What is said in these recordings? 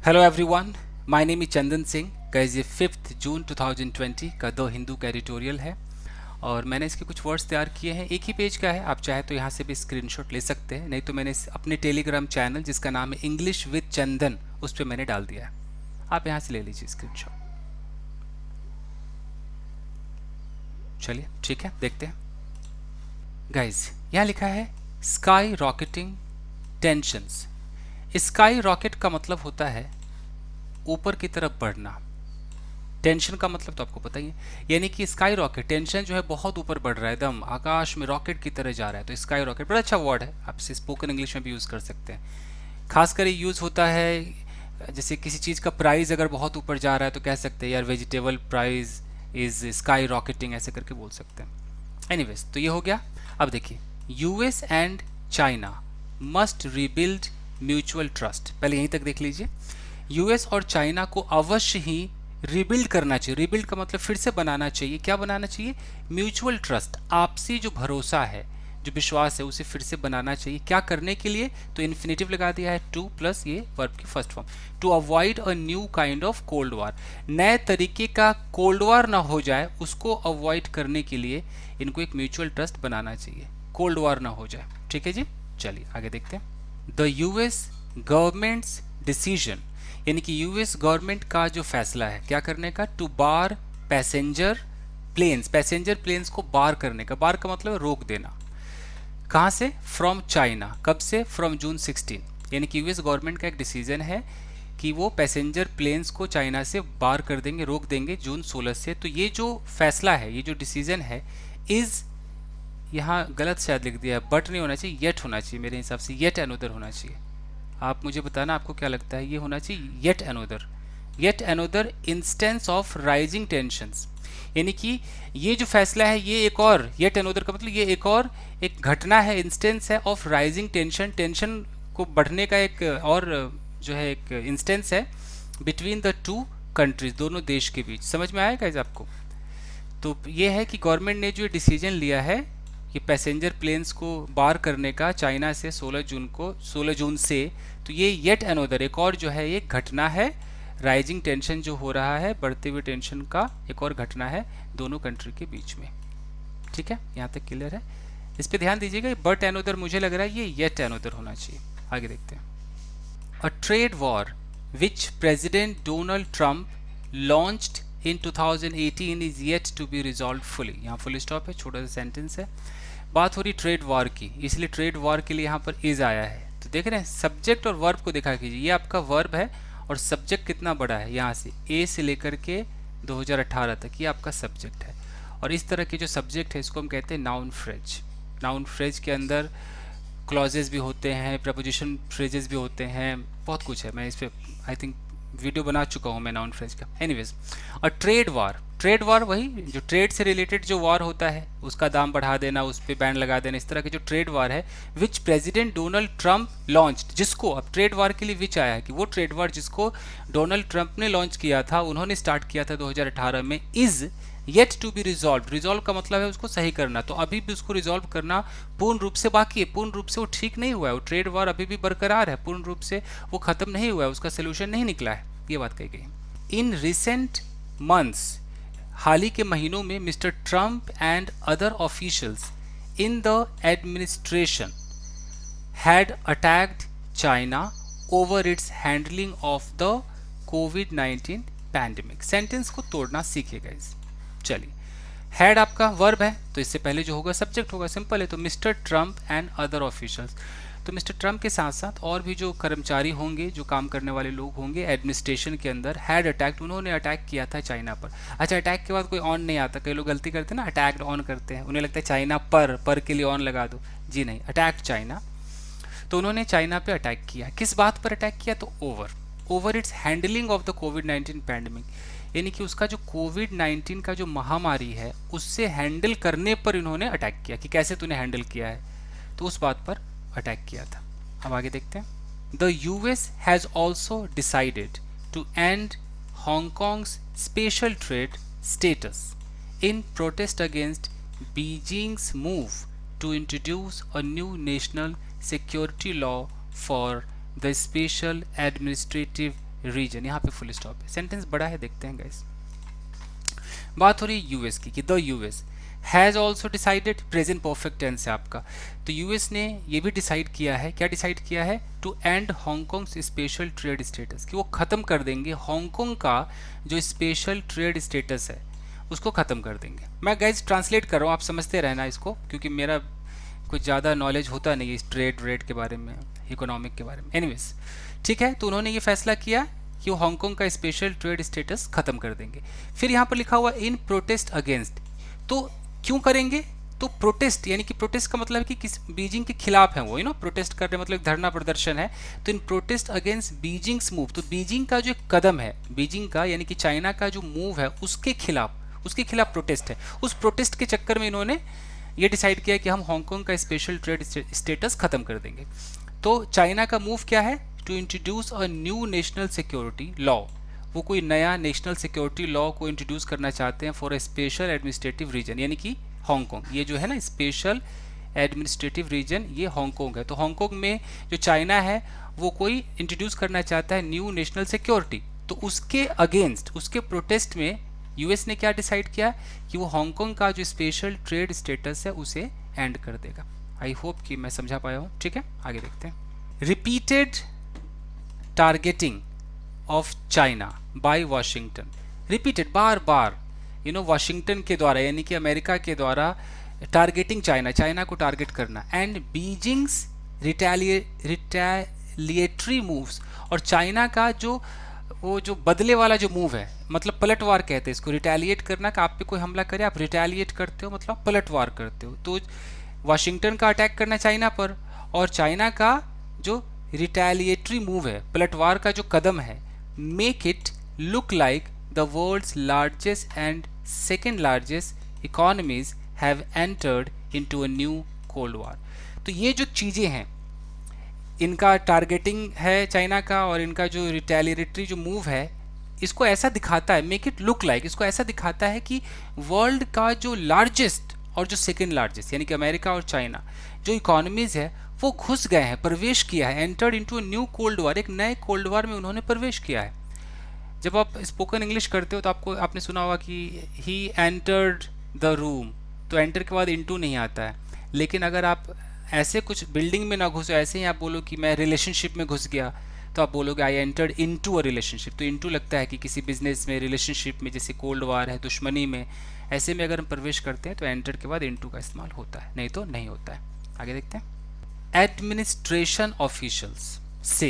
Hello everyone, my name is Chandan Singh. Guys, ये 5 जून 2020 का the Hindu का एडिटोरियल है और मैंने इसके कुछ वर्ड्स तैयार किए हैं। एक ही पेज का है, आप चाहे तो यहाँ से भी स्क्रीनशॉट ले सकते हैं, नहीं तो मैंने अपने टेलीग्राम चैनल जिसका नाम है इंग्लिश विद चंदन, उस पर मैंने डाल दिया है। आप यहाँ से ले लीजिए स्क्रीनशॉट। चलिए ठीक है, देखते हैं। गाइस, यहाँ लिखा है sky rocketing tensions. Sky rocket का मतलब होता है ऊपर की तरफ बढ़ना। टेंशन का मतलब तो आपको पता ही है, यानी कि स्काई रॉकेट, टेंशन जो है बहुत ऊपर बढ़ रहा है, एकदम आकाश में रॉकेट की तरह जा रहा है। तो स्काई रॉकेट बड़ा अच्छा वर्ड है, आप इसे स्पोकन इंग्लिश में भी यूज़ कर सकते हैं। खासकर ये यूज़ होता है जैसे किसी चीज़ का प्राइस अगर बहुत ऊपर जा रहा है तो कह सकते हैं यार vegetable price is sky rocketing, ऐसे करके बोल सकते हैं। एनीवेज, तो ये हो गया। अब देखिए, US and China must rebuild mutual trust. पहले यहीं तक देख लीजिए। यूएस और चाइना को अवश्य ही रिबिल्ड करना चाहिए। रिबिल्ड का मतलब फिर से बनाना चाहिए। क्या बनाना चाहिए? म्यूचुअल ट्रस्ट, आपसी जो भरोसा है, जो विश्वास है, उसे फिर से बनाना चाहिए। क्या करने के लिए? तो इन्फिनेटिव लगा दिया है, टू प्लस ये वर्ब की first form, to avoid a new kind of cold war. नए तरीके का कोल्ड वार ना हो जाए, उसको अवॉइड करने के लिए इनको एक म्यूचुअल ट्रस्ट बनाना चाहिए, कोल्ड वार ना हो जाए। ठीक है जी, चलिए आगे देखते हैं। द यूएस गवर्नमेंट्स डिसीजन, यानी कि यूएस गवर्नमेंट का जो फैसला है क्या करने का, to bar passenger planes, passenger planes को बार करने का। बार का मतलब रोक देना। कहाँ से? From China. कब से? From June 16। यानी कि यूएस गवर्नमेंट का एक डिसीजन है कि वो पैसेंजर प्लेन्स को चाइना से बार कर देंगे, रोक देंगे जून 16 से। तो ये जो फैसला है, ये जो डिसीजन है, इज, यहाँ गलत शायद लिख दिया है, बट नहीं होना चाहिए, येट होना चाहिए मेरे हिसाब से, येट अनोदर होना चाहिए। आप मुझे बताना आपको क्या लगता है, ये होना चाहिए yet another, yet another instance of rising tensions. यानी कि ये जो फैसला है ये एक और, येट अनोदर का मतलब ये एक और एक घटना है, इंस्टेंस है ऑफ राइजिंग टेंशन, टेंशन को बढ़ने का एक और जो है एक इंस्टेंस है बिटवीन द टू कंट्रीज, दोनों देश के बीच। समझ में आएगा इस आपको? तो ये है कि गवर्नमेंट ने जो डिसीजन लिया है कि पैसेंजर प्लेन्स को बार करने का चाइना से 16 जून से, तो ये येट अनोदर, एक और जो है ये घटना है, राइजिंग टेंशन जो हो रहा है, बढ़ते हुए टेंशन का एक और घटना है दोनों कंट्री के बीच में। ठीक है, यहाँ तक क्लियर है? इस पे ध्यान दीजिएगा। बट अनोदर मुझे लग रहा है ये येट अनोदर होना चाहिए। आगे देखते हैं। अ trade war which president Donald Trump launched in 2018 is yet to be resolved fully। यहाँ फुल स्टॉप है, छोटा सा सेंटेंस है। बात हो रही ट्रेड वॉर की, इसलिए ट्रेड वॉर के लिए यहाँ पर इज आया है। तो देख रहे हैं, सब्जेक्ट और वर्ब को देखा कीजिए। ये आपका वर्ब है और सब्जेक्ट कितना बड़ा है, यहाँ से ए से लेकर के 2018 तक ये आपका सब्जेक्ट है। और इस तरह के जो सब्जेक्ट है इसको हम कहते हैं नाउन फ्रेज। नाउन फ्रेज के अंदर क्लॉजेज भी होते हैं, प्रपोजिशन फ्रेजेस भी होते हैं, बहुत कुछ है। मैं इस पर आई थिंक वीडियो बना चुका हूँ मैं नाउन फ्रेज का। एनीवेज, और ट्रेड वार, ट्रेड वार वही जो ट्रेड से रिलेटेड जो वार होता है, उसका दाम बढ़ा देना, उस पर बैन लगा देना, इस तरह के जो ट्रेड वार है, विच प्रेसिडेंट डोनाल्ड ट्रंप लॉन्च्ड, जिसको अब ट्रेड वार के लिए विच आया है कि वो ट्रेड वार जिसको डोनाल्ड ट्रंप ने लॉन्च किया था, उन्होंने स्टार्ट किया था 2018 में, is yet to be resolve. Resolve का मतलब है उसको सही करना, तो अभी भी उसको रिजॉल्व करना पूर्ण रूप से बाकी है, पूर्ण रूप से वो ठीक नहीं हुआ है। वो ट्रेड वॉर अभी भी बरकरार है, पूर्ण रूप से वो खत्म नहीं हुआ है, उसका सोल्यूशन नहीं निकला है, ये बात कही गई। इन रिसेंट मंथ्स, हाल ही के महीनों में, mister Trump and other officials in the administration had attacked China over its handling of the COVID-19 pandemic. Sentence को तोड़ना सीखेगा इस। चलिए, हैड आपका वर्ब है तो इससे पहले जो होगा सब्जेक्ट होगा, सिंपल है। तो mister Trump and other officials, तो मिस्टर ट्रंप के साथ साथ और भी जो कर्मचारी होंगे, जो काम करने वाले लोग होंगे एडमिनिस्ट्रेशन के अंदर, हैड अटैक्ड, उन्होंने अटैक किया था चाइना पर। अच्छा, अटैक के बाद कोई ऑन नहीं आता, कई लोग गलती करते हैं ना, अटैक्ड ऑन करते हैं, उन्हें लगता है चाइना पर के लिए ऑन लगा दो। जी नहीं, अटैक्ड चाइना। तो उन्होंने चाइना पे अटैक किया। किस बात पर अटैक किया? तो over it's handling of the covid pandemic, यानी कि उसका जो कोविड-19 का जो महामारी है उससे हैंडल करने पर इन्होंने अटैक किया, कि कैसे तूने हैंडल किया है, तो उस बात पर अटैक किया था। अब आगे देखते हैं। The US has also decided to end Hong Kong's special trade status in protest against Beijing's move to introduce a new national security law for the special administrative region, यहाँ पे फुल स्टॉप है, sentence बड़ा है, देखते हैं guys. बात हो रही है यूएस की कि the US has also decided, present perfect tense है आपका, तो यूएस ने ये भी डिसाइड किया है, क्या डिसाइड किया है, to end Hong Kong special trade status, कि वो ख़त्म कर देंगे हांगकांग का जो स्पेशल ट्रेड स्टेटस है उसको ख़त्म कर देंगे। मैं गाइज ट्रांसलेट कर रहा हूँ, आप समझते रहना इसको, क्योंकि मेरा कुछ ज़्यादा नॉलेज होता नहीं इस ट्रेड रेट के बारे में, इकोनॉमिक के बारे में। एनीवेज, ठीक है, तो उन्होंने ये फैसला किया कि वो हांगकांग का स्पेशल ट्रेड स्टेटस खत्म कर देंगे। फिर यहाँ पर लिखा हुआ इन प्रोटेस्ट अगेंस्ट, तो क्यों करेंगे, तो प्रोटेस्ट यानी कि प्रोटेस्ट का मतलब है कि किस बीजिंग के खिलाफ है वो, प्रोटेस्ट कर रहे मतलब धरना प्रदर्शन है, तो इन प्रोटेस्ट अगेंस्ट बीजिंग्स मूव, तो बीजिंग का जो एक कदम है, बीजिंग का यानी कि चाइना का जो मूव है उसके खिलाफ प्रोटेस्ट है, उस प्रोटेस्ट के चक्कर में इन्होंने ये डिसाइड किया कि हम हांगकांग का स्पेशल ट्रेड स्टेटस खत्म कर देंगे। तो चाइना का मूव क्या है, to introduce a new national security law, वो कोई नया नेशनल सिक्योरिटी लॉ को इंट्रोड्यूस करना चाहते हैं for a special administrative region, यानी कि हांगकांग, ये जो है ना स्पेशल एडमिनिस्ट्रेटिव रीजन, ये हांगकांग है। तो हांगकांग में जो चाइना है वो कोई इंट्रोड्यूस करना चाहता है न्यू नेशनल सिक्योरिटी, तो उसके अगेंस्ट, उसके प्रोटेस्ट में यूएस ने क्या डिसाइड किया कि वो हांगकांग का जो स्पेशल ट्रेड स्टेटस है उसे एंड कर देगा। आई होप कि मैं समझा पाया हूँ, ठीक है, आगे देखते हैं। Repeated targeting of China bye Washington, repeated, bar bar Washington के द्वारा यानी कि अमेरिका के द्वारा टारगेटिंग चाइना को टारगेट करना, एंड बीजिंग्स रिटेलिएटरी मूव्स, और चाइना का वो जो बदले वाला जो मूव है, मतलब पलटवार कहते हैं इसको, रिटेलिएट करना, कि आप पे कोई हमला करे आप रिटेलिएट करते हो, मतलब पलटवार करते हो, तो वाशिंगटन का अटैक करना चाइना पर, और चाइना का जो रिटेलिएटरी मूव है, पलटवार का जो कदम है, make it look like the world's largest and second largest economies have entered into a new cold war. तो ये जो चीज़ें हैं, इनका टारगेटिंग है चाइना का, और इनका जो रिटेलिएटरी जो मूव है, इसको ऐसा दिखाता है, मेक इट लुक लाइक, इसको ऐसा दिखाता है कि वर्ल्ड का जो लार्जेस्ट और जो सेकेंड लार्जेस्ट यानी कि अमेरिका और चाइना जो इकोनॉमीज है वो घुस गए हैं, प्रवेश किया है, entered into a new cold war, एक नए कोल्ड वॉर में उन्होंने प्रवेश किया है। जब आप स्पोकन इंग्लिश करते हो तो आपने सुना होगा कि ही एंटर्ड द रूम, तो एंटर के बाद इनटू नहीं आता है, लेकिन अगर आप ऐसे कुछ बिल्डिंग में ना घुसो, ऐसे ही आप बोलो कि मैं रिलेशनशिप में घुस गया, तो आप बोलोगे I entered into a relationship, तो इनटू लगता है कि किसी बिजनेस में, रिलेशनशिप में, जैसे कोल्ड वार है, दुश्मनी में, ऐसे में अगर हम प्रवेश करते हैं तो एंटर के बाद इनटू का इस्तेमाल होता है, नहीं तो नहीं होता है। आगे देखते हैं। एडमिनिस्ट्रेशन ऑफिशियल्स से,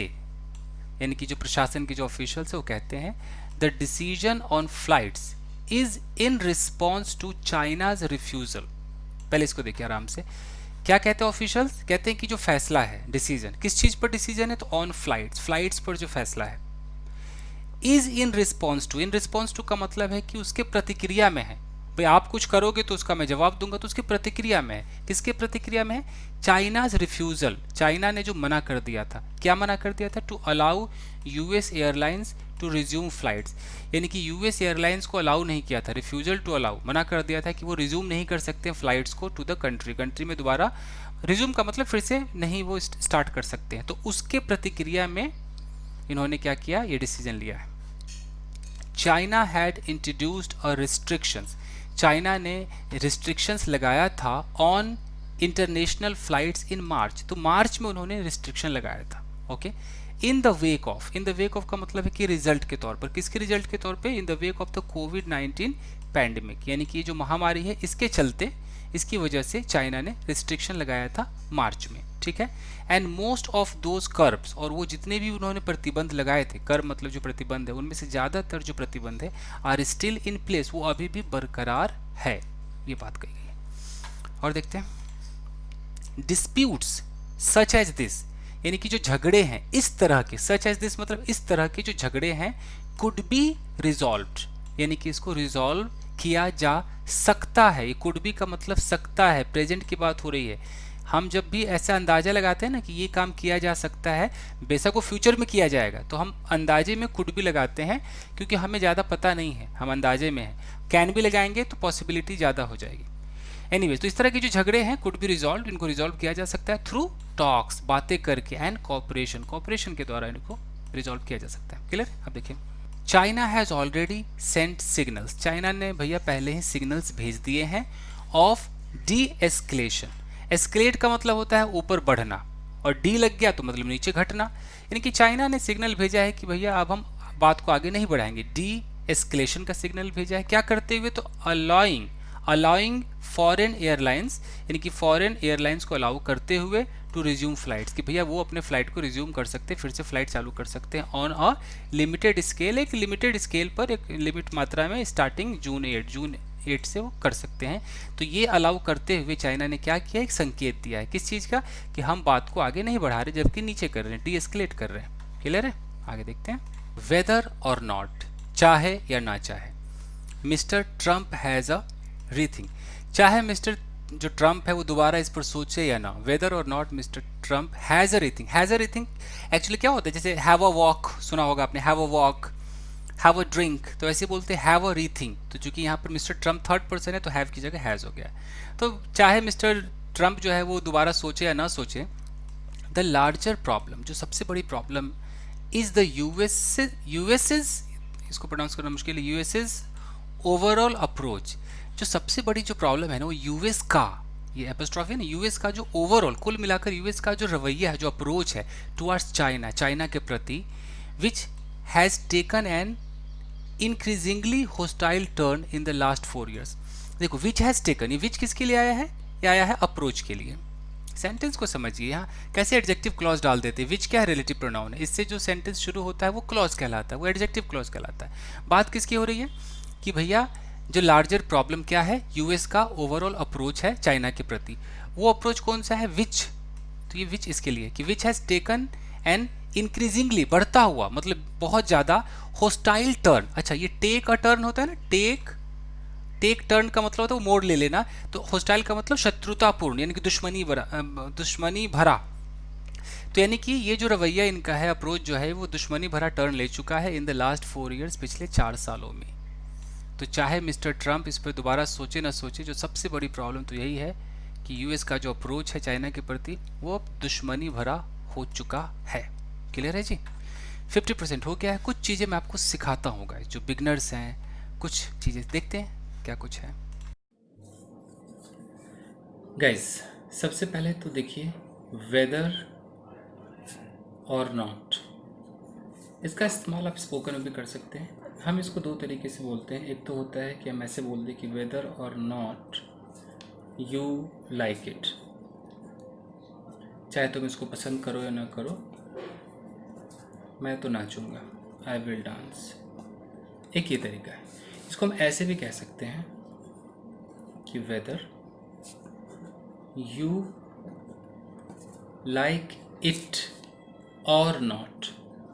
यानी कि जो प्रशासन के जो ऑफिशियल्स है वो कहते हैं the decision on flights is in response to China's refusal. पहले इसको देखिए आराम से, क्या कहते हैं ऑफिशियल्स, कहते हैं कि जो फैसला है, डिसीजन, किस चीज पर डिसीजन है, तो ऑन फ्लाइट्स, फ्लाइट्स पर जो फैसला है, इज इन रिस्पॉन्स टू का मतलब है कि उसके प्रतिक्रिया में है, भाई आप कुछ करोगे तो उसका मैं जवाब दूंगा, तो उसकी प्रतिक्रिया में है, किसके प्रतिक्रिया में है, चाइनाज रिफ्यूजल, चाइना ने जो मना कर दिया था, क्या मना कर दिया था, to allow US airlines to resume flights, यानी कि यूएस एयरलाइंस को अलाउ नहीं किया था, रिफ्यूजल टू अलाउ, मना कर दिया था कि वो रिज्यूम नहीं कर सकते फ्लाइट्स को टू द कंट्री में दोबारा, रिज्यूम का मतलब फिर से नहीं वो स्टार्ट कर सकते हैं, तो उसके प्रतिक्रिया में इन्होंने क्या किया, ये डिसीजन लिया है। China had introduced a restrictions, China ने रिस्ट्रिक्शंस लगाया था ऑन इंटरनेशनल फ्लाइट्स इन मार्च, तो मार्च में उन्होंने रिस्ट्रिक्शन लगाया था, okay. In the wake of का मतलब है कि रिजल्ट के तौर पर, किसके रिजल्ट के तौर पे, इन the wake of the covid pandemic, यानी कि जो महामारी है इसके चलते, इसकी वजह से चाइना ने रिस्ट्रिक्शन लगाया था मार्च में, ठीक है। And most of those curbs, और वो जितने भी उन्होंने प्रतिबंध लगाए थे, कर्ब मतलब जो प्रतिबंध है, उनमें से ज़्यादातर जो प्रतिबंध है आर स्टिल इन प्लेस, वो अभी भी बरकरार है, ये बात कही गई है। और देखते हैं डिस्प्यूट्स सच एज दिस, यानी कि जो झगड़े हैं इस तरह के, सच एज दिस मतलब इस तरह के जो झगड़े हैं, कुड बी रिजॉल्व्ड, यानी कि इसको रिजॉल्व किया जा सकता है, ये कुड बी का मतलब सकता है, प्रेजेंट की बात हो रही है। हम जब भी ऐसा अंदाजा लगाते हैं ना कि ये काम किया जा सकता है, बेशक वो फ्यूचर में किया जाएगा, तो हम अंदाजे में कुड भी लगाते हैं, क्योंकि हमें ज़्यादा पता नहीं है, हम अंदाजे में हैं। कैन भी लगाएंगे तो पॉसिबिलिटी ज़्यादा हो जाएगी। एनीवेज, तो इस तरह के जो झगड़े हैं कुड बी रिजॉल्व, इनको रिजॉल्व किया जा सकता है थ्रू टॉक्स, बातें करके, एंड कॉपरेशन के द्वारा इनको रिजॉल्व किया जा सकता है। क्लियर? अब देखिए, China has already sent signals, China ने भैया पहले ही सिग्नल्स भेज दिए हैं ऑफ डी एस्केलेशन। एस्केलेट का मतलब होता है ऊपर बढ़ना, और डी लग गया तो मतलब नीचे घटना, यानी कि चाइना ने सिग्नल भेजा है कि भैया अब हम बात को आगे नहीं बढ़ाएंगे। डी एस्केलेशन का सिग्नल भेजा है, क्या करते हुए? तो अलाउइंग फॉरेन एयरलाइंस, यानी कि फॉरेन एयरलाइंस को अलाउ करते हुए टू रिज्यूम फ्लाइट्स, कि भैया वो अपने फ्लाइट को रिज्यूम कर सकते हैं, फिर से फ्लाइट चालू कर सकते हैं ऑन अ लिमिटेड स्केल, एक लिमिटेड स्केल पर, एक लिमिट मात्रा में, स्टार्टिंग जून 8 से वो कर सकते हैं। तो ये अलाउ करते हुए चाइना ने क्या किया? एक संकेत दिया है, किस चीज़ का? कि हम बात को आगे नहीं बढ़ा रहे, जबकि नीचे कर रहे हैं, डी एस्केलेट कर रहे हैं। क्लियर है? आगे देखते हैं। वेदर और नॉट, चाहे या ना चाहे, mister Trump has a rethink, चाहे मिस्टर जो ट्रंप है वो दोबारा इस पर सोचे या ना, वेदर और not mister Trump has a rethink. Has a rethink actually क्या होता है? जैसे हैव अ वॉक सुना होगा आपने, have a walk, have a drink, तो ऐसे बोलते हैं हैव अ रीथिंक। तो चूंकि यहाँ पर मिस्टर ट्रंप थर्ड पर्सन है तो हैव की जगह हैज़ हो गया। तो चाहे मिस्टर ट्रंप जो है वो दोबारा सोचे या ना सोचे, द लार्जर प्रॉब्लम, जो सबसे बड़ी प्रॉब्लम, इज द यूएसएस, इसको प्रोनाउंस करना मुश्किल है, यूएसएस ओवरऑल अप्रोच। जो सबसे बड़ी जो प्रॉब्लम है ना वो यूएस का, ये एपोस्ट्रॉफी है ना, यूएस का जो ओवरऑल कुल मिलाकर यूएस का जो रवैया है, जो अप्रोच है टुवर्ड्स चाइना, चाइना के प्रति, which has taken N increasingly hostile turn in the last 4 years। देखो, विच हैज़ टेकन, ये विच किसके लिए आया है? ये आया है अप्रोच के लिए। सेंटेंस को समझिए, यहाँ कैसे एडजेक्टिव क्लॉज डाल देते हैं। विच क्या है? रिलेटिव प्रोनाउन है, इससे जो सेंटेंस शुरू होता है वो क्लॉज कहलाता है, वो एडजेक्टिव क्लॉज कहलाता है। बात किसकी हो रही है? कि भैया जो लार्जर प्रॉब्लम क्या है? यूएस का ओवरऑल अप्रोच है चाइना के प्रति। वो अप्रोच कौन सा है? विच। तो ये विच इसके लिए कि which has taken N increasingly, बढ़ता हुआ, मतलब बहुत ज़्यादा, होस्टाइल टर्न। अच्छा, ये टेक अ टर्न होता है ना, टेक टर्न का मतलब होता है वो मोड़ ले लेना, तो होस्टाइल का मतलब शत्रुतापूर्ण, यानी कि दुश्मनी भरा। तो यानी कि ये जो रवैया इनका है, अप्रोच जो है, वो दुश्मनी भरा टर्न ले चुका है इन द लास्ट 4 years, पिछले 4 सालों में। तो चाहे मिस्टर ट्रंप इस पर दोबारा सोचे ना सोचे, जो सबसे बड़ी प्रॉब्लम तो यही है कि यूएस का जो अप्रोच है चाइना के प्रति वो अब दुश्मनी भरा हो चुका है। क्लियर है जी? 50% हो गया है। कुछ चीज़ें मैं आपको सिखाता हूँ गाइस, जो बिगनर्स हैं, कुछ चीज़ें देखते हैं क्या कुछ है। गाइस, सबसे पहले तो देखिए वेदर और नॉट, इसका इस्तेमाल आप स्पोकन में भी कर सकते हैं। हम इसको दो तरीके से बोलते हैं। एक तो होता है कि हम ऐसे बोल दें कि वेदर और नॉट यू लाइक इट, चाहे तुम इसको पसंद करो या ना करो, मैं तो नाचूंगा, आई विल डांस। एक ये तरीका है। इसको हम ऐसे भी कह सकते हैं कि वेदर यू लाइक इट और नॉट,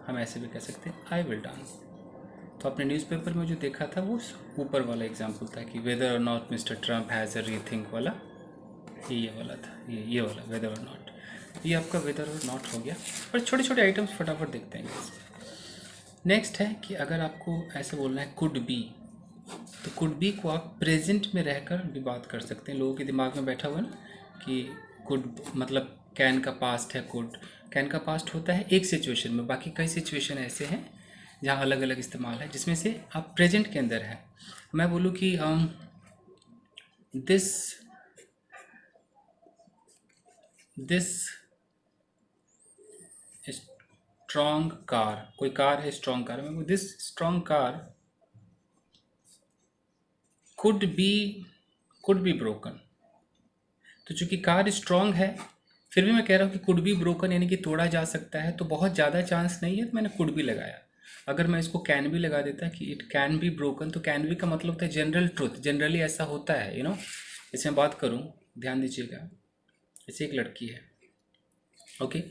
हम ऐसे भी कह सकते हैं आई विल डांस। तो आपने न्यूज़पेपर में जो देखा था वो ऊपर वाला एग्जाम्पल था कि वेदर और not mister Trump has a rethink वाला, ये वाला था, ये वाला वेदर और नॉट। ये आपका वेदर और नॉट हो गया। और छोटे छोटे आइटम्स फटाफट देखते हैं। नेक्स्ट है कि अगर आपको ऐसे बोलना है कुड बी, तो कुड बी को आप प्रेजेंट में रहकर भी बात कर सकते हैं। लोगों के दिमाग में बैठा हुआ है ना कि कुड मतलब कैन का पास्ट है, कुड कैन का पास्ट होता है एक सिचुएशन में, बाकी कई सिचुएशन ऐसे हैं जहाँ अलग अलग इस्तेमाल है, जिसमें से आप प्रेजेंट के अंदर है। मैं बोलूँ कि दिस स्ट्रॉन्ग कार, कोई कार है स्ट्रॉन्ग कार, मैं this strong car could be broken. तो चूंकि कार स्ट्रॉन्ग है, फिर भी मैं कह रहा हूँ कि कुड बी ब्रोकन, यानी कि तोड़ा जा सकता है, तो बहुत ज़्यादा चांस नहीं है, तो मैंने कुड बी लगाया। अगर मैं इसको कैन भी लगा देता कि इट कैन बी ब्रोकन, तो कैन बी का मतलब होता है जनरल ट्रुथ, जनरली ऐसा होता है, यू नो। जैसे मैं बात करूँ, ध्यान दीजिएगा, जैसे एक लड़की है, ओके,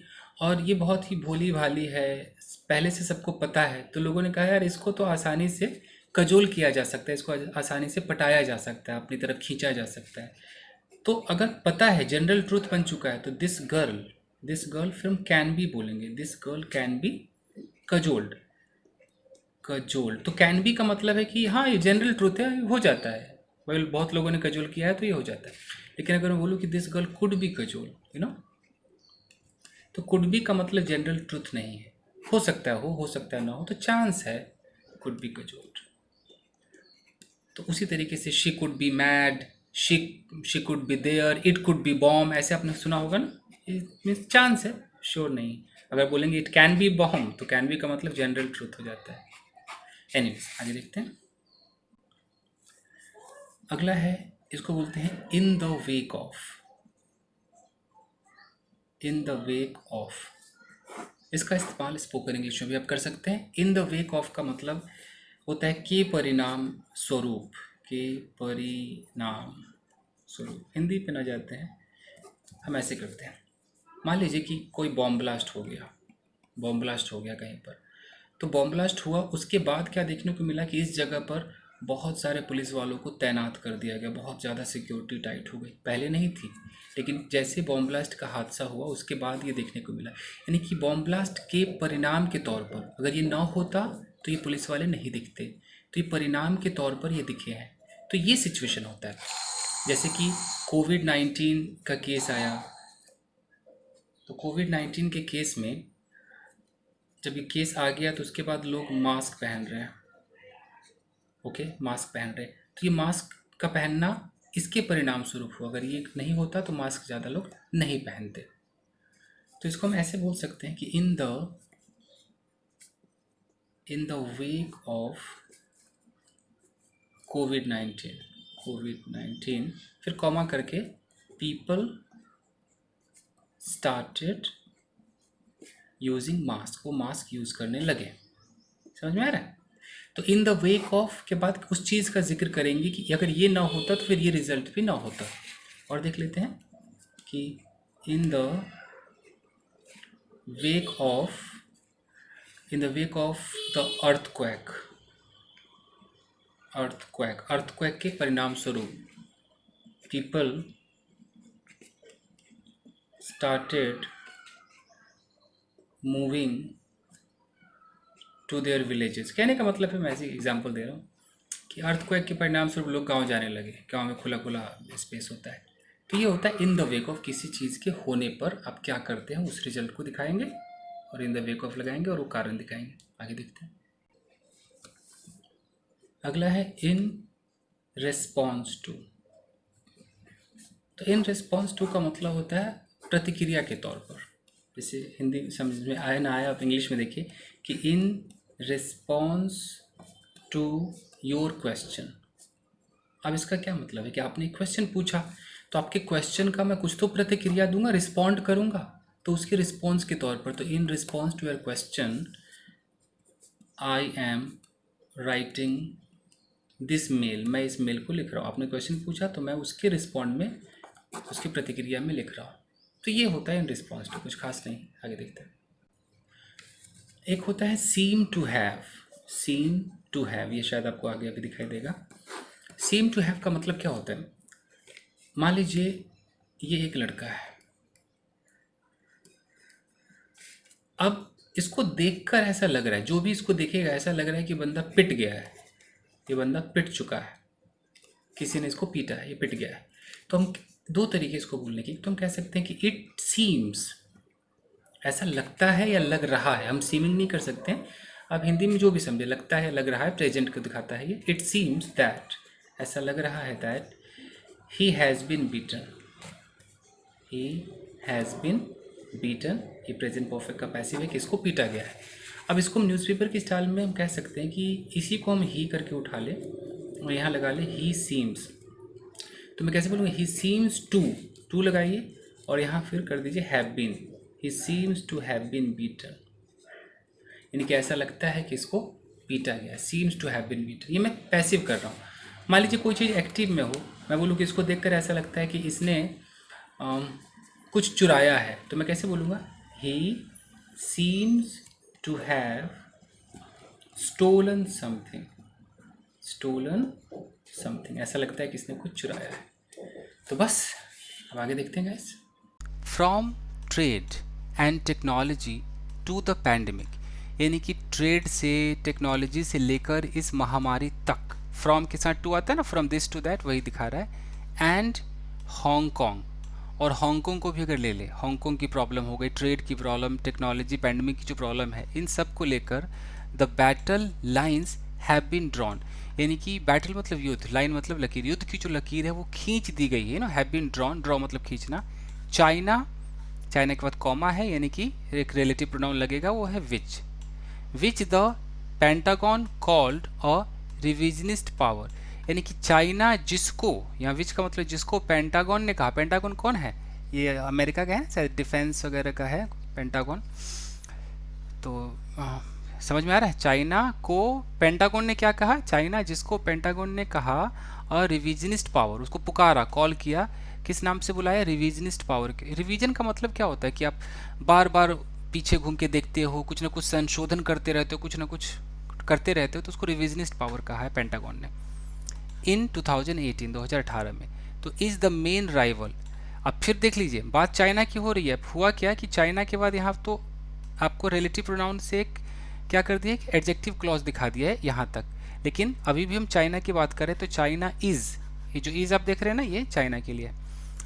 और ये बहुत ही भोली भाली है, पहले से सबको पता है, तो लोगों ने कहा यार इसको तो आसानी से कजोल किया जा सकता है, इसको आसानी से पटाया जा सकता है, अपनी तरफ खींचा जा सकता है। तो अगर पता है, जनरल ट्रूथ बन चुका है, तो दिस गर्ल फिर हम कैन बी बोलेंगे, दिस गर्ल कैन बी कजोल्ड। तो कैन बी का मतलब है कि हाँ ये जनरल ट्रूथ है, हो जाता है, वेल बहुत लोगों ने कजोल किया है तो ये हो जाता है। लेकिन अगर मैं बोलूँ कि this girl could be cajole, you know, तो कुड बी का मतलब जनरल ट्रूथ नहीं है, हो सकता है हो सकता है ना हो, तो चांस है, कुड बी कजोट। तो उसी तरीके से she could be mad, she could be there, it could be bomb, ऐसे आपने सुना होगा ना, मीन्स चांस है, श्योर नहीं। अगर बोलेंगे इट कैन बी बॉम्ब, तो कैन बी का मतलब जनरल ट्रूथ हो जाता है। एनीवेज आगे देखते हैं। अगला है, इसको बोलते हैं इन the wake of. In the wake of, इसका इस्तेमाल स्पोकन इंग्लिश में भी आप कर सकते हैं। इन द वेक ऑफ का मतलब होता है के परिणाम स्वरूप, के परिणाम स्वरूप। हिंदी पे ना जाते हैं, हम ऐसे करते हैं। मान लीजिए कि कोई बॉम्ब ब्लास्ट हो गया, बॉम्ब ब्लास्ट हो गया कहीं पर, तो बॉम्ब ब्लास्ट हुआ, उसके बाद क्या देखने को मिला कि इस जगह पर बहुत सारे पुलिस वालों को तैनात कर दिया गया, बहुत ज़्यादा सिक्योरिटी टाइट हो गई, पहले नहीं थी, लेकिन जैसे बॉम्ब ब्लास्ट का हादसा हुआ उसके बाद ये देखने को मिला। यानी कि बॉम्ब ब्लास्ट के परिणाम के तौर पर अगर ये ना होता तो ये पुलिस वाले नहीं दिखते, तो ये परिणाम के तौर पर ये दिखे हैं। तो ये सिचुएशन होता है। जैसे कि कोविड-19 का केस आया, तो कोविड-19 के केस में जब ये केस आ गया तो उसके बाद लोग मास्क पहन रहे हैं, ओके, मास्क पहन रहे हैं। तो ये मास्क का पहनना इसके परिणाम स्वरूप हुआ, अगर ये नहीं होता तो मास्क ज़्यादा लोग नहीं पहनते। तो इसको हम ऐसे बोल सकते हैं कि इन द वेक ऑफ कोविड-19, फिर कॉमा करके पीपल स्टार्टेड यूजिंग मास्क, वो मास्क यूज़ करने लगे। समझ में आ रहा है? तो इन द वेक ऑफ के बाद उस चीज़ का जिक्र करेंगे कि अगर ये ना होता तो फिर ये रिजल्ट भी ना होता। और देख लेते हैं कि in the wake of the earthquake के परिणाम स्वरूप people started moving to their villages. कहने का मतलब है, मैं ऐसी एग्जांपल दे रहा हूँ कि अर्थक्वेक के परिणाम स्वरूप लोग गांव जाने लगे, गांव में खुला खुला स्पेस होता है। तो ये होता है इन द वेक ऑफ, किसी चीज़ के होने पर आप क्या करते हैं उस रिजल्ट को दिखाएंगे और इन द वेक ऑफ लगाएंगे और वो कारण दिखाएंगे। आगे देखते हैं। अगला है इन रेस्पॉन्स टू। तो इन रेस्पॉन्स टू का मतलब होता है प्रतिक्रिया के तौर पर। जैसे हिंदी समझ में आया ना आया, आप इंग्लिश में देखिए कि in response to your question. अब इसका क्या मतलब है कि आपने एक क्वेश्चन पूछा, तो आपके क्वेश्चन का मैं कुछ तो प्रतिक्रिया दूंगा, रिस्पॉन्ड करूंगा, तो उसके रिस्पॉन्स के तौर पर। तो in response to your question I am writing this mail, मैं इस मेल को लिख रहा हूँ। आपने क्वेश्चन पूछा तो मैं उसके रिस्पॉन्ड में, उसकी प्रतिक्रिया में लिख रहा हूँ। तो ये होता है इन रिस्पॉन्स टू, कुछ खास नहीं। आगे देखते हैं। एक होता है seem to have. Seem to have, ये शायद आपको आगे अभी दिखाई देगा। सीम टू हैव का मतलब क्या होता है? मान लीजिए ये एक लड़का है, अब इसको देखकर ऐसा लग रहा है, जो भी इसको देखेगा ऐसा लग रहा है कि बंदा पिट गया है, ये बंदा पिट चुका है, किसी ने इसको पीटा है, ये पिट गया है। तो हम दो तरीके इसको बोलने की, तो हम कह सकते हैं कि इट सीम्स, ऐसा लगता है या लग रहा है। हम सीमिंग नहीं कर सकते हैं, अब हिंदी में जो भी समझे, लगता है, लग रहा है, प्रेजेंट को दिखाता है ये। इट सीम्स दैट, ऐसा लग रहा है, that he has been beaten. He has been beaten, ये प्रेजेंट परफेक्ट का पैसिव है कि इसको पीटा गया है। अब इसको हम न्यूज़पेपर की स्टाइल में हम कह सकते हैं कि इसी को हम ही करके उठा ले और यहाँ लगा ले ही सीम्स। तो मैं कैसे बोलूँगा? ही सीम्स टू लगाइए और यहाँ फिर कर दीजिए have been. He seems to have been beaten, यानी कि ऐसा लगता है कि इसको पीटा गया। Seems to have been beaten, ये मैं पैसिव कर रहा हूँ। मान लीजिए कोई चीज़ एक्टिव में हो, मैं बोलूँ कि इसको देखकर ऐसा लगता है कि इसने कुछ चुराया है, तो मैं कैसे बोलूँगा? He seems to have stolen something. Stolen something, ऐसा लगता है कि इसने कुछ चुराया है। तो बस अब आगे देखते हैं guys. From trade and technology to the pandemic, यानी कि ट्रेड से, टेक्नोलॉजी से लेकर इस महामारी तक। फ्रॉम के साथ टू आता है ना, फ्रॉम दिस टू दैट, वही दिखा रहा है। एंड हांगकांग, और हांगकांग को भी अगर ले ले, हांगकांग की प्रॉब्लम हो गई, ट्रेड की प्रॉब्लम, टेक्नोलॉजी, पैंडमिक की जो प्रॉब्लम है, इन सब को लेकर the battle lines have been drawn, यानी कि बैटल मतलब युद्ध, लाइन मतलब लकीर, युद्ध की जो लकीर है वो खींच दी गई है ना, हैव बीन ड्रॉन, ड्रॉ मतलब खींचना। चाइना, चाइना के बाद कॉमा है, यानी कि एक रिलेटिव प्रोनाउन लगेगा, वो है which the pentagon called a revisionist power, यानी कि चाइना जिसको, यहाँ विच का मतलब जिसको पेंटागन ने कहा, पेंटागन कौन है, ये अमेरिका का है शायद, डिफेंस वगैरह का है पेंटागन। तो समझ में आ रहा है, चाइना को पेंटागन ने क्या कहा, चाइना जिसको पेंटागन ने कहा और रिविजनिस्ट पावर, उसको पुकारा, कॉल किया, किस नाम से बुलाया, रिविजनिस्ट पावर के। रिवीजन का मतलब क्या होता है कि आप बार बार पीछे घूम के देखते हो, कुछ ना कुछ संशोधन करते रहते हो, कुछ ना कुछ करते रहते हो, तो उसको रिविजनिस्ट पावर कहा है पेंटागन ने इन 2018, 2018 में। तो इज द मेन राइवल। अब फिर देख लीजिए, बात चाइना की हो रही है, हुआ क्या कि चाइना के बाद यहाँ तो आपको रिलेटिव प्रोनाउन से एक क्या कर दिया, एक एडजेक्टिव क्लॉज दिखा दिया है यहाँ तक, लेकिन अभी भी हम चाइना की बात करें तो चाइना इज, ये जो इज आप देख रहे हैं ना, ये चाइना के लिए।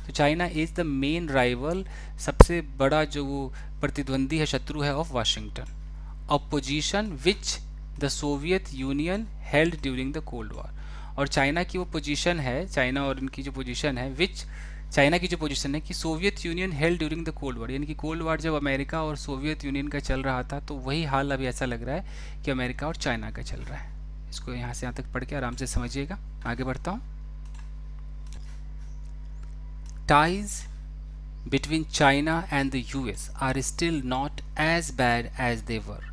तो China is the main rival, सबसे बड़ा जो वो प्रतिद्वंदी है, शत्रु है of Washington, a position which the Soviet union held during the cold war. और चाइना की वो पोजीशन है, चाइना और इनकी जो पोजीशन है, विच चाइना की जो पोजीशन है कि Soviet union held during the cold war, यानी कि कोल्ड वॉर जब अमेरिका और सोवियत यूनियन का चल रहा था, तो वही हाल अभी ऐसा लग रहा है कि अमेरिका और चाइना का चल रहा है। इसको यहाँ से यहाँ तक पढ़ के आराम से समझिएगा, आगे बढ़ता हूँ। Ties between China and the US are still not as bad as they were,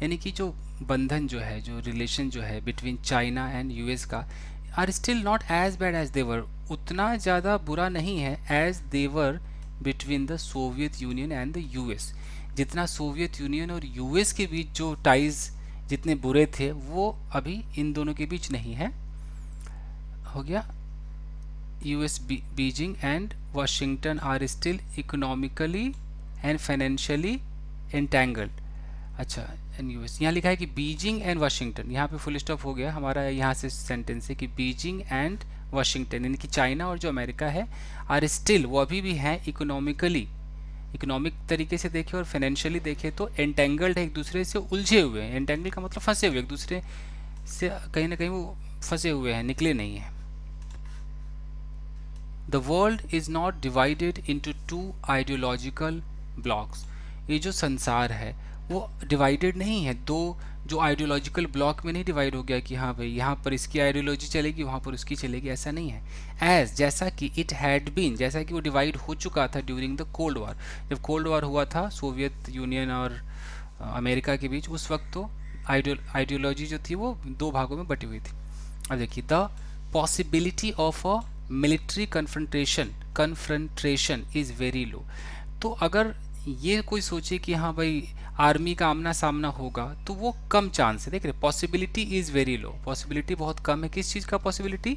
यानी कि जो बंधन जो है, जो रिलेशन जो है बिटवीन चाइना एंड यूएस का, are still not as bad as they were, उतना ज़्यादा बुरा नहीं है as they were between the Soviet Union and the US, जितना सोवियत यूनियन और यूएस के बीच जो टाइज जितने बुरे थे, वो अभी इन दोनों के बीच नहीं है। हो गया, US, Beijing and Washington are still economically and financially entangled. अच्छा, एंड यूएस, यहाँ लिखा है कि बीजिंग एंड वाशिंगटन, यहाँ पे फुल स्टॉप हो गया हमारा, यहाँ से सेंटेंस है कि बीजिंग एंड वाशिंगटन, यानी कि चाइना और जो अमेरिका है, आर स्टिल, वो अभी भी हैं, इकोनॉमिकली, इकोनॉमिक तरीके से देखें और फाइनेंशियली देखें तो एंटेंगल्ड है, एक दूसरे से उलझे हुए हैं। एंटेंगल का मतलब फंसे हुए, एक दूसरे से कहीं ना कहीं वो फंसे हुए हैं, निकले नहीं हैं। The world is not divided into two ideological blocks. ये जो संसार है वो डिवाइडेड नहीं है, दो जो आइडियोलॉजिकल ब्लॉक में नहीं डिवाइड हो गया कि हाँ भाई यहाँ पर इसकी आइडियोलॉजी चलेगी, वहाँ पर उसकी चलेगी, ऐसा नहीं है। एज, जैसा कि इट हैड बीन, जैसा कि वो डिवाइड हो चुका था ड्यूरिंग द कोल्ड वॉर, जब कोल्ड वॉर हुआ था सोवियत यूनियन और अमेरिका के बीच, उस वक्त तो आइडियोलॉजी जो थी वो दो भागों में बटी हुई थी। अब देखिए, the possibility of a military confrontation is very low. तो अगर ये कोई सोचे कि हाँ भाई आर्मी का आमना सामना होगा, तो वो कम चांस है। देख रहे, possibility is very low, possibility बहुत कम है, किस चीज़ का possibility,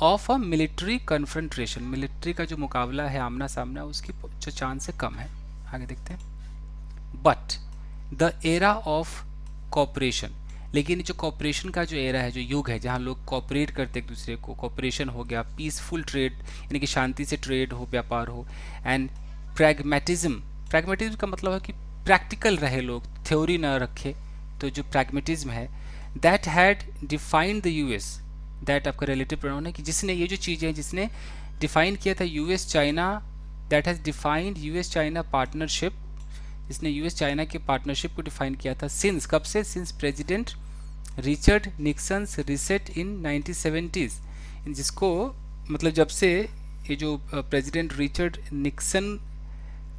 of a military confrontation, military का जो मुकाबला है, आमना सामना, उसकी जो चांस है कम है। आगे देखते हैं। But the era of corporation, लेकिन जो कॉपरेशन का जो एरा है, जो युग है, जहाँ लोग कॉपरेट करते एक दूसरे को, कॉपरेशन हो गया, पीसफुल ट्रेड, यानी कि शांति से ट्रेड हो, व्यापार हो, एंड प्रैग्मेटिज्म, प्रैग्मेटिज्म का मतलब है कि प्रैक्टिकल रहे लोग, थ्योरी ना रखे, तो जो प्रैग्मेटिज्म है, that had defined the US, that आपका रिलेटिव प्रोनाउन है कि जिसने, ये जो चीज़ें हैं जिसने डिफाइन किया था US China, that has defined US China partnership, जिसने यूएस चाइना के पार्टनरशिप को डिफाइन किया था, सिंस, कब से, सिंस प्रेसिडेंट रिचर्ड निक्सन्स रीसेट इन 1970s, जिसको मतलब जब से ये जो प्रेसिडेंट रिचर्ड निक्सन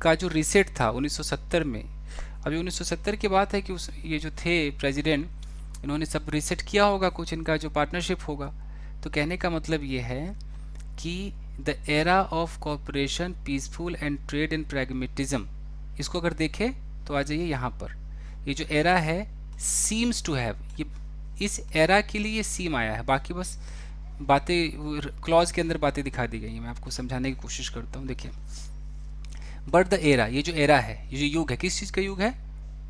का जो रीसेट था 1970 में, अभी 1970 की बात है कि उस ये जो थे प्रेसिडेंट, इन्होंने सब रीसेट किया होगा, कुछ इनका जो पार्टनरशिप होगा। तो कहने का मतलब ये है कि the era of corporation, peaceful and trade and pragmatism, इसको अगर देखें तो आ जाइए यहाँ पर, ये जो एरा है सीम्स टू हैव, ये इस एरा के लिए सीम आया है, बाकी बस बातें क्लॉज के अंदर बातें दिखा दी गई हैं, मैं आपको समझाने की कोशिश करता हूँ। देखिए, बट द एरा, ये जो एरा है, ये जो युग है, किस चीज़ का युग है,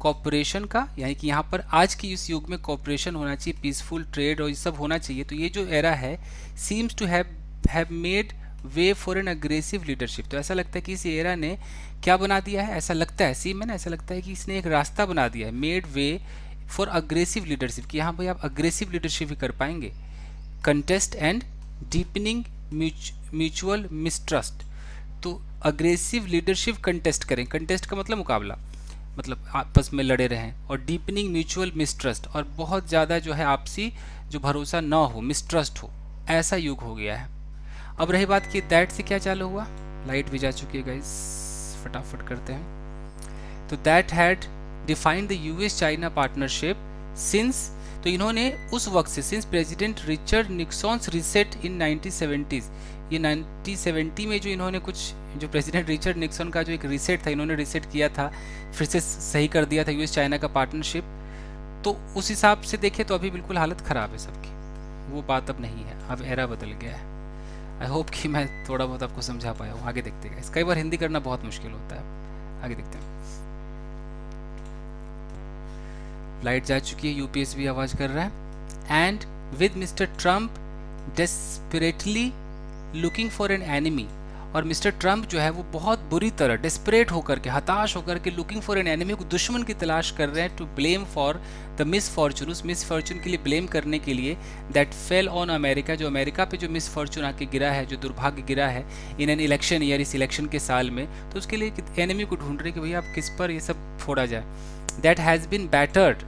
कॉपरेशन का, यानी कि यहाँ पर आज की इस युग में कॉपरेशन होना चाहिए, पीसफुल ट्रेड और ये सब होना चाहिए। तो ये जो एरा है, seems to have made way for an aggressive leadership. तो ऐसा लगता है कि इस एरा ने क्या बना दिया है, ऐसा लगता है सी में ना, ऐसा लगता है कि इसने एक रास्ता बना दिया है, made way for aggressive leadership, कि यहाँ भाई आप अग्रेसिव लीडरशिप ही कर पाएंगे। Contest and deepening mutual mistrust. तो अग्रेसिव लीडरशिप कंटेस्ट करें, कंटेस्ट का मतलब मुकाबला, मतलब आपस में लड़े रहें, और डीपनिंग म्यूचुअल मिसट्रस्ट, और बहुत ज़्यादा जो है आपसी जो भरोसा ना हो, मिसट्रस्ट हो, ऐसा युग हो गया है। अब रही बात कि दैट से क्या चालू हुआ, लाइट भी जा चुकी है गाइस, फटाफट करते हैं। तो that had defined the US China partnership since, तो इन्होंने उस वक्त से, सिंस प्रेसिडेंट रिचर्ड निक्सॉन्स रीसेट इन 1970s, ये 1970 में जो इन्होंने कुछ, जो प्रेसिडेंट रिचर्ड निक्सन का जो एक रीसेट था, इन्होंने रीसेट किया था, फिर से सही कर दिया था यूएस चाइना का पार्टनरशिप। तो उस हिसाब से देखें तो अभी बिल्कुल हालत ख़राब है सबकी, वो बात अब नहीं है, अब एरा बदल गया है। आई होप कि मैं थोड़ा बहुत आपको समझा पाया हूँ। आगे देखते हैं, कई बार हिंदी करना बहुत मुश्किल होता है। आगे देखते हैं। लाइट जा चुकी है, यूपीएस भी आवाज़ कर रहा है। And with mister Trump desperately looking for an enemy, और मिस्टर ट्रम्प जो है वो बहुत बुरी तरह डेस्परेट होकर के, हताश होकर के, लुकिंग फॉर एन एनिमी, को दुश्मन की तलाश कर रहे हैं, to blame for the misfortune, उस मिसफॉर्चून के लिए ब्लेम करने के लिए, दैट फेल ऑन अमेरिका, जो अमेरिका पे जो मिसफॉर्चून आके गिरा है, जो दुर्भाग्य गिरा है इन एन इलेक्शन ईयर, इस इलेक्शन के साल में, तो उसके लिए एनिमी को ढूंढ रहे कि भैया आप किस पर ये सब फोड़ा जाए। That has been battered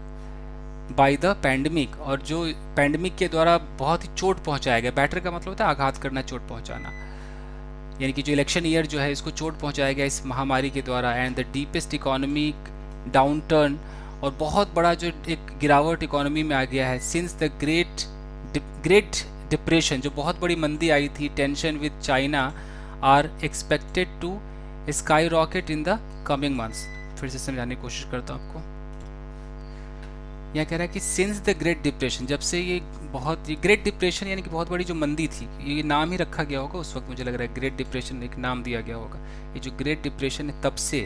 by the pandemic, और जो पैंडमिक के द्वारा बहुत ही चोट पहुंचाया गया, बैटर का मतलब होता है आघात करना, चोट पहुंचाना, यानी कि जो इलेक्शन ईयर जो है इसको चोट पहुंचाया गया इस महामारी के द्वारा। And the deepest economic downturn, और बहुत बड़ा जो एक गिरावट इकोनॉमी में आ गया है, सिंस द ग्रेट डिप्रेशन, जो बहुत बड़ी मंदी आई थी, tension with China are expected to skyrocket in the coming months. फिर से समझाने की कोशिश करता हूँ आपको। यहाँ कह रहा है कि सिंस द ग्रेट डिप्रेशन, जब से ये बहुत, ये ग्रेट डिप्रेशन यानी कि बहुत बड़ी जो मंदी थी, ये नाम ही रखा गया होगा उस वक्त, मुझे लग रहा है ग्रेट डिप्रेशन एक नाम दिया गया होगा, ये जो ग्रेट डिप्रेशन है तब से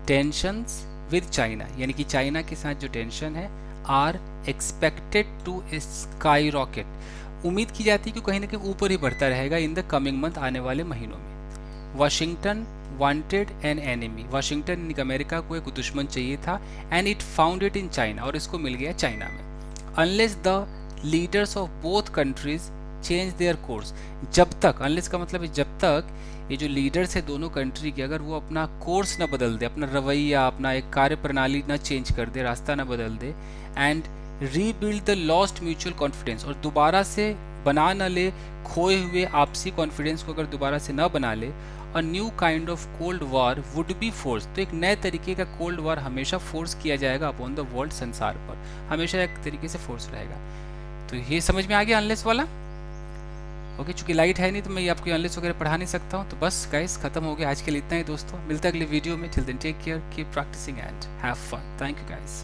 टेंशंस विद चाइना, यानी कि चाइना के साथ जो टेंशन है, are expected to skyrocket, उम्मीद की जाती है कि कहीं ना कहीं ऊपर ही बढ़ता रहेगा इन द कमिंग मंथ, आने वाले महीनों में। Washington wanted an enemy, Washington America को एक दुश्मन चाहिए था, and it found it in China, और इसको मिल गया चाइना में। Unless the leaders of both countries change their course, जब तक, अनलेस का मतलब है जब तक ये जो लीडर्स है दोनों कंट्री के, अगर वो अपना कोर्स ना बदल दे, अपना रवैया, अपना एक कार्य प्रणाली ना चेंज कर दे, रास्ता ना बदल दे, and rebuild the lost mutual confidence, और दोबारा से बना न ले खोए हुए आपसी कॉन्फिडेंस को, अगर दोबारा से न बना ले, अ new kind of cold war would be force, तो एक नए तरीके का कोल्ड वॉर हमेशा फोर्स किया जाएगा अपॉन द वर्ल्ड, संसार पर हमेशा एक तरीके से फोर्स रहेगा। तो ये समझ में आ गया अनलेस वाला। ओके, चूंकि लाइट है नहीं तो मैं ये आपको अनलेस वगैरह पढ़ा नहीं सकता हूँ। तो बस गाइस खत्म हो गया आज के लिए, इतना ही दोस्तों, मिलता है अगले वीडियो में। Till then take care, keep practising and have fun. Thank you guys.